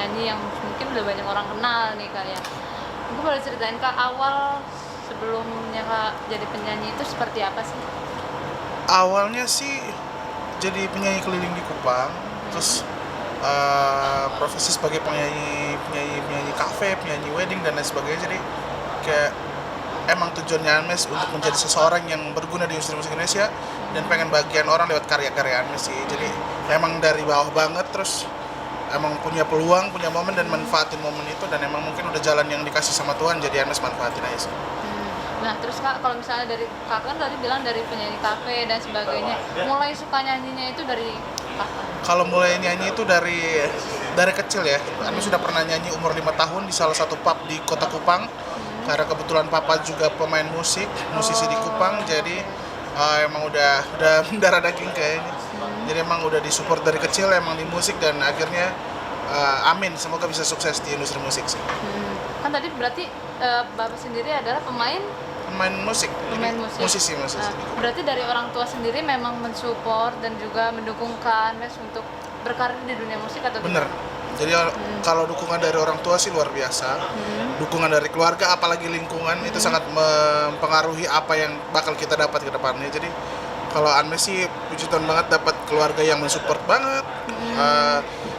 penyanyi yang mungkin udah banyak orang kenal nih Kak ya. Mungkin boleh ceritain Kak, awal sebelumnya Kak jadi penyanyi itu seperti apa sih? Awalnya sih jadi penyanyi keliling di Kupang, terus profesi sebagai penyanyi kafe, penyanyi wedding dan lain sebagainya. Jadi kayak emang tujuannya Anmes untuk menjadi seseorang yang berguna di industri musik Indonesia dan pengen bagian orang lewat karya-karya Anmes sih. Jadi emang dari bawah banget, terus emang punya peluang, punya momen dan manfaatin momen itu, dan emang mungkin udah jalan yang dikasih sama Tuhan, jadi Anmes manfaatin aja sih. Nah terus Kak, kalau misalnya dari Kak kan tadi bilang dari penyanyi kafe dan sebagainya, mulai suka nyanyinya itu dari kapan? Kalau mulai nyanyi itu dari kecil ya. Anmes sudah pernah nyanyi umur 5 tahun di salah satu pub di Kota Kupang. Karena kebetulan papa juga pemain musik, musisi di Kupang, jadi emang udah darah daging kayaknya. Jadi emang udah disupport dari kecil emang di musik, dan akhirnya amin, semoga bisa sukses di industri musik sih. Kan tadi berarti Bapak sendiri adalah pemain Musik, pemain jadi musik. musisi Nah, di Kupang. berarti dari orang tua sendiri memang mensupport dan juga mendukung Kak Anmes untuk berkarir di dunia musik atau Bener. gimana? Jadi kalau dukungan dari orang tua sih luar biasa. Dukungan dari keluarga apalagi lingkungan itu sangat mempengaruhi apa yang bakal kita dapat ke depannya. Jadi kalau Anmes sih puji Tuhan banget dapat keluarga yang mensupport banget.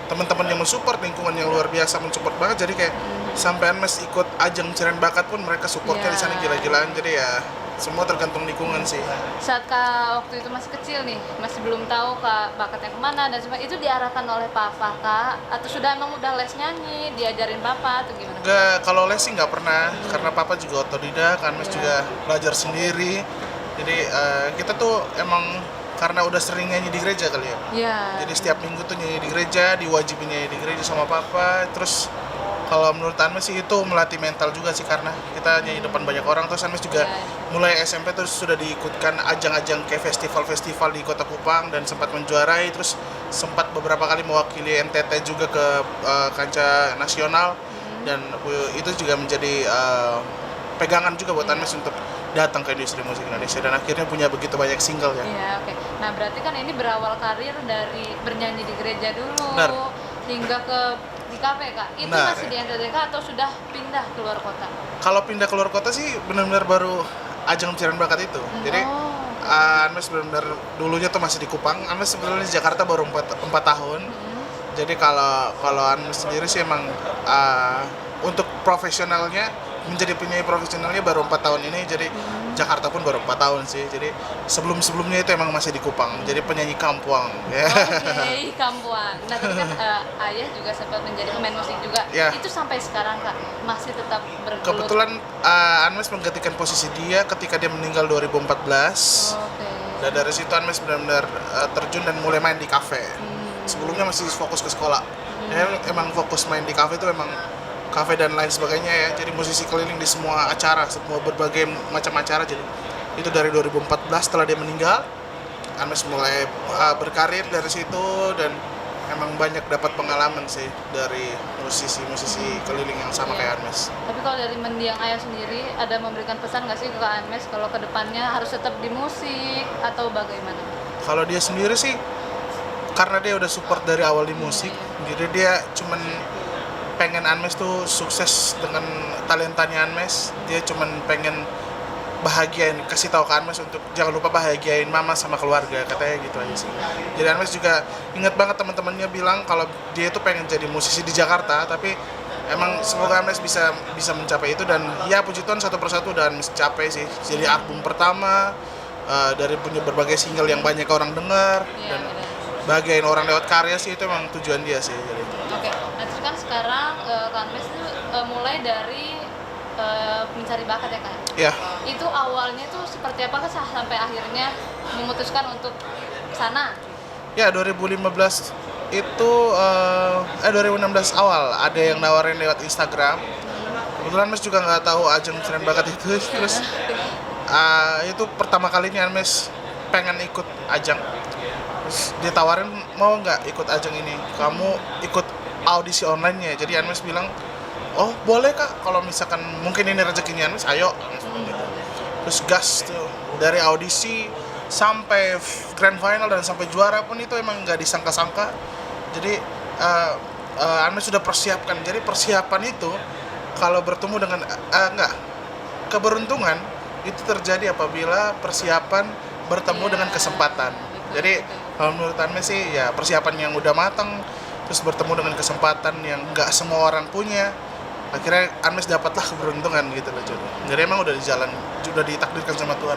Teman-teman yang mensupport, lingkungan yang luar biasa mensupport banget. Jadi kayak sampai Anmes ikut ajang pencarian bakat pun mereka supportnya di sana gila-gilaan. Jadi ya semua tergantung lingkungan sih. Saat Kak waktu itu masih kecil nih, masih belum tahu Kak bakatnya kemana dan sebagainya, itu diarahkan oleh Papa Kak? Atau sudah emang udah les nyanyi, diajarin Papa atau gimana? Enggak, kalau les sih nggak pernah, karena papa juga otodidak, Anmes juga belajar sendiri. Jadi kita tuh emang karena udah sering nyanyi di gereja kali ya. Iya. Jadi setiap minggu tuh nyanyi di gereja, diwajibin nyanyi di gereja sama papa. Terus kalau menurut Anmes sih itu melatih mental juga sih, karena kita nyanyi depan banyak orang. Terus Anmes juga mulai SMP terus sudah diikutkan ajang-ajang kayak festival-festival di Kota Kupang dan sempat menjuarai. Terus sempat beberapa kali mewakili NTT juga ke kancah nasional, dan itu juga menjadi pegangan juga buat Anmes untuk datang ke industri musik Indonesia, dan akhirnya punya begitu banyak single ya. Iya, oke. Nah, berarti kan ini berawal karir dari bernyanyi di gereja dulu Benar. hingga ke di kafe, Kak. Itu Benar. masih di NTT Kak, atau sudah pindah keluar kota? Kalau pindah keluar kota sih benar-benar baru ajang pencarian bakat itu. Jadi Anmes benar-benar dulunya tuh masih di Kupang. Anmes sebenarnya di Jakarta baru 4 tahun. Jadi kalau Anmes sendiri sih emang untuk profesionalnya, menjadi penyanyi profesionalnya baru 4 tahun ini. Jadi Jakarta pun baru 4 tahun sih. Jadi sebelumnya itu emang masih di Kupang. Jadi penyanyi kampuang. Ya. Oke, Kampuang. Nah, tadi kan ayah juga sempat menjadi pemain musik juga. Ya. Itu sampai sekarang, Kak, masih tetap bergelut? Kebetulan Anmes menggantikan posisi dia ketika dia meninggal 2014. Oke. Dan dari situ Anmes benar-benar terjun dan mulai main di kafe. Sebelumnya masih fokus ke sekolah. Ya, emang fokus main di kafe itu emang kafe dan lain sebagainya ya. Jadi musisi keliling di semua acara, semua berbagai macam acara. Jadi itu dari 2014 setelah dia meninggal, Anmes mulai berkarir dari situ, dan emang banyak dapat pengalaman sih dari musisi-musisi keliling yang sama kayak Anmes. Tapi kalau dari mendiang ayah sendiri, ada memberikan pesan nggak sih ke Kak Anmes kalau ke depannya harus tetap di musik atau bagaimana? Kalau dia sendiri sih, karena dia udah support dari awal di musik, jadi dia cuman pengen Anmes tuh sukses dengan talentanya Anmes. Dia cuman pengen bahagiain, kasih tahu ke Anmes untuk jangan lupa bahagiain mama sama keluarga, katanya gitu aja sih. Jadi Anmes juga ingat banget teman-temannya bilang kalau dia itu pengen jadi musisi di Jakarta, tapi emang semoga Anmes bisa mencapai itu, dan ya puji Tuhan satu persatu udah Anmes capai sih. Jadi album pertama dari punya berbagai single yang banyak orang dengar, dan bahagiain orang lewat karya sih, itu emang tujuan dia sih. Jadi. Oke, nah terus kan sekarang Kak Anmes itu mulai dari mencari bakat ya Kak? Ya. Itu awalnya tuh seperti apa Kak sampai akhirnya memutuskan untuk sana? Ya 2015 itu 2016 awal ada yang nawarin lewat Instagram. Kebetulan Mes juga nggak tahu ajang pencarian bakat itu, terus itu pertama kalinya Mes pengen ikut ajang. Terus dia tawarin mau nggak ikut ajang ini, kamu ikut audisi online-nya. Jadi Anmes bilang, oh boleh Kak, kalau misalkan mungkin ini rezekinya Anmes, ayo. Terus gas tuh, dari audisi sampai grand final dan sampai juara pun itu emang nggak disangka-sangka. Jadi Anmes sudah persiapkan. Jadi persiapan itu kalau bertemu dengan enggak, keberuntungan itu terjadi apabila persiapan bertemu Iya, dengan kesempatan. betul, Jadi betul. kalau menurut Anmes sih ya persiapan yang udah matang terus bertemu dengan kesempatan yang nggak semua orang punya, akhirnya Anmes dapatlah keberuntungan gitu loh Jun. Jadi emang udah di jalan, sudah ditakdirkan sama Tuhan.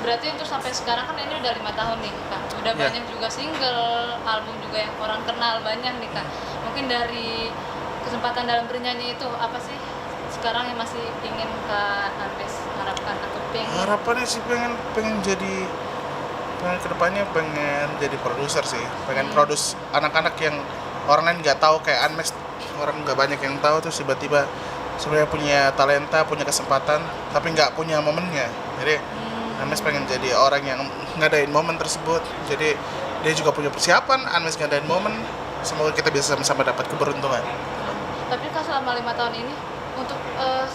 Berarti untuk sampai sekarang kan ini udah 5 tahun nih kak, udah Iya. banyak juga single, album juga yang orang kenal banyak nih kak. Mungkin dari kesempatan dalam bernyanyi itu apa sih sekarang yang masih ingin kak Anmes harapkan atau pengen? Harapannya sih pengen kedepannya pengen jadi produser sih, pengen produce anak-anak yang orang lain nggak tahu kayak Anmes, orang nggak banyak yang tahu terus tiba-tiba sebenarnya punya talenta, punya kesempatan tapi nggak punya momennya. Jadi Anmes pengen jadi orang yang ngadain momen tersebut. Jadi dia juga punya persiapan, Anmes ngadain momen. Semoga kita bisa sama-sama dapat keberuntungan. Tapi kak selama 5 tahun ini untuk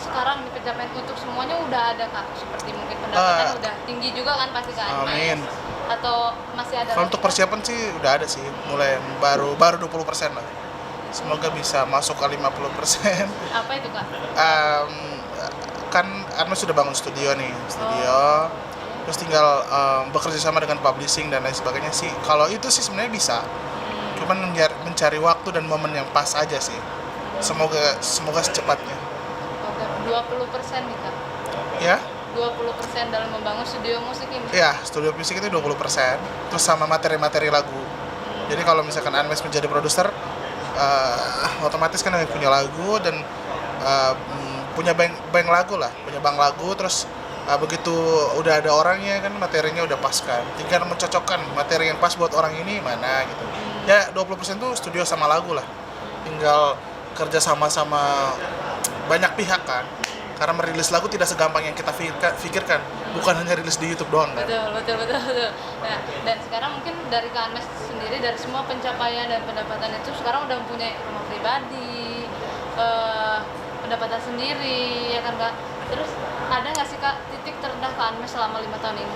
sekarang di pencapaian untuk semuanya udah ada kak, seperti mungkin pendapatan udah tinggi juga kan pasti kak Anmes? Amin. Atau masih ada Kalau lagi, untuk Kak? persiapan sih udah ada sih, mulai baru 20% lah. Semoga bisa masuk ke 50%. Apa itu kak? Kan Anmes sudah bangun studio nih, terus tinggal bekerja sama dengan publishing dan lain sebagainya sih. Kalau itu sih sebenarnya bisa, cuman mencari waktu dan momen yang pas aja sih. Semoga secepatnya. Oke, 20% nih kak. Ya, 20% dalam membangun studio musik ini. ya studio musik itu 20%, terus sama materi-materi lagu. Jadi kalau misalkan Anmes menjadi produser, otomatis kan yang punya lagu dan punya bank lagu lah, punya bank lagu. Terus begitu udah ada orangnya kan materinya udah pas kan, tinggal mencocokkan materi yang pas buat orang ini mana gitu. Ya 20% tuh studio sama lagu lah, tinggal kerja sama banyak pihak kan, karena merilis lagu tidak segampang yang kita pikirkan, bukan hanya rilis di YouTube doang kan. Betul. Nah, dan sekarang mungkin dari Kak Anmes sendiri, dari semua pencapaian dan pendapatan itu sekarang udah mempunyai rumah pribadi, pendapatan sendiri, ya kan kak? Terus ada nggak sih kak titik terendah Kak Anmes selama 5 tahun ini?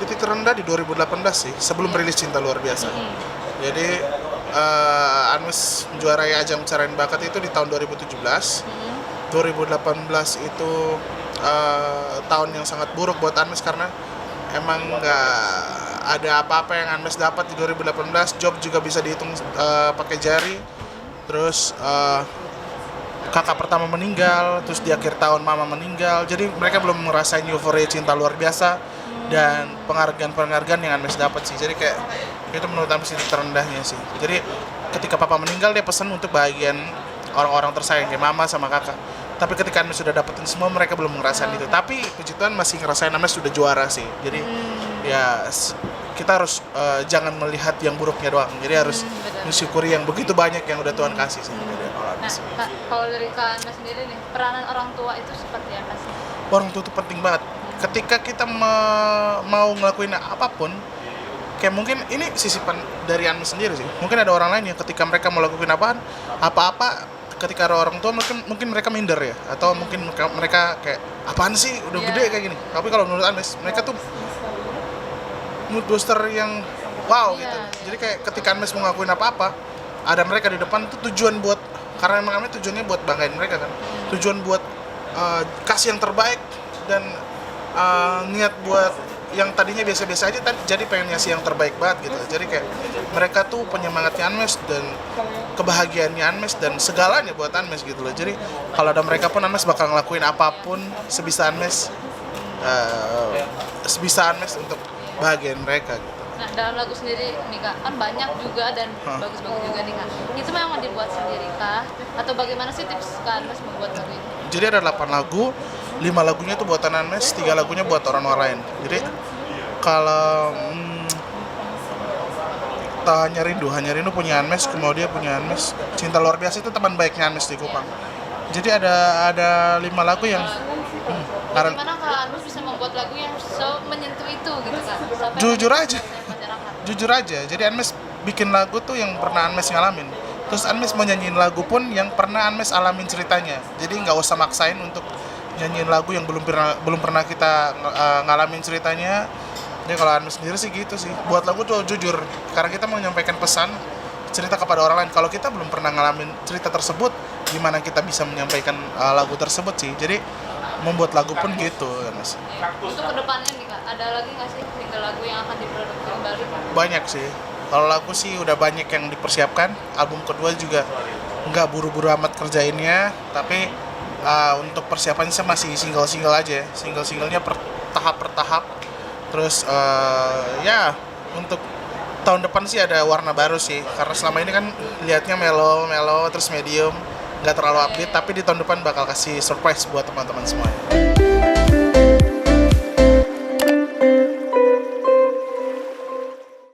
Titik terendah di 2018 sih, sebelum rilis Cinta Luar Biasa. Jadi Anmes menjuarai ajang pencarian bakat itu di tahun 2017. 2018 itu tahun yang sangat buruk buat Anmes karena emang nggak ada apa-apa yang Anmes dapat di 2018. Job juga bisa dihitung pakai jari. Terus kakak pertama meninggal, terus di akhir tahun mama meninggal. Jadi mereka belum ngerasain euforia cinta luar biasa dan penghargaan yang Anmes dapat sih. Jadi kayak itu menurut Anmes titik terendahnya sih. Jadi ketika papa meninggal dia pesan untuk bagian orang-orang tersayang kayak mama sama kakak. Tapi ketika Anmes sudah dapetin semua mereka belum ngerasain itu. Tapi puji Tuhan masih ngerasain Anmes sudah juara sih. Jadi ya kita harus jangan melihat yang buruknya doang. Jadi harus mensyukuri yang begitu banyak yang udah Tuhan kasih sih. Nah, Kak, kalau dari Kak Anmes sendiri nih, peranan orang tua itu seperti apa sih? Orang tua itu penting banget. Ketika kita mau ngelakuin apapun, kayak mungkin ini sisipan dari Anmes sendiri sih. Mungkin ada orang lain yang ketika mereka mau lakuin apa-apa, ketika ada orang tua mungkin mereka minder ya, atau mungkin mereka kayak apaan sih udah gede kayak gini. Tapi kalau menurut Anmes mereka tuh mood booster yang wow gitu. Jadi kayak ketika Anmes mau ngelakuin apa-apa, ada mereka di depan itu tujuan buat, karena emang Anmes tujuannya buat banggain mereka kan, tujuan buat kasih yang terbaik dan niat buat yang tadinya biasa-biasa aja jadi pengen ngasih yang terbaik banget gitu. Jadi kayak mereka tuh penyemangatnya Anmes dan kebahagiaannya Anmes dan segalanya buat Anmes gitu loh. Jadi kalau ada mereka pun Anmes bakal ngelakuin apapun sebisa Anmes untuk bahagiain mereka gitu. Nah, dalam lagu sendiri nih Kak, kan banyak juga dan bagus-bagus juga nih Kak. Itu memang dibuat sendiri Kak? Atau bagaimana sih tips Kak Anmes membuat lagu ini? Jadi ada 8 lagu, 5 lagunya itu buatan Anmes, 3 lagunya buat orang lain. Jadi kalau Hanya Rindu punya Anmes, kemudian punya Anmes. Cinta Luar Biasa itu teman baiknya Anmes di Kupang. Jadi ada 5 lagu yang Bagaimana Kak Anmes bisa membuat lagu yang menyentuh itu gitu Kak? Sampai Jujur aja. masyarakat. Jujur aja, jadi Anmes bikin lagu tuh yang pernah Anmes ngalamin. Terus Anmes mau nyanyiin lagu pun yang pernah Anmes alamin ceritanya. Jadi nggak usah maksain untuk nyanyiin lagu yang belum pernah kita ngalamin ceritanya. Jadi kalau Anmes sendiri sih gitu sih. Buat lagu tuh jujur, karena kita mau menyampaikan pesan cerita kepada orang lain. Kalau kita belum pernah ngalamin cerita tersebut, gimana kita bisa menyampaikan lagu tersebut sih. Jadi membuat lagu pun gitu ya Mas. Untuk kedepannya nih Kak, ada lagi nggak sih single lagu yang akan diproduksi kembali? Banyak sih. Kalau lagu sih udah banyak yang dipersiapkan. Album kedua juga nggak buru-buru amat kerjainnya, tapi untuk persiapannya saya masih single-single aja. Single-singlenya per tahap. Terus ya untuk tahun depan sih ada warna baru sih, karena selama ini kan lihatnya mellow terus medium, nggak terlalu upbeat, tapi di tahun depan bakal kasih surprise buat teman-teman semua.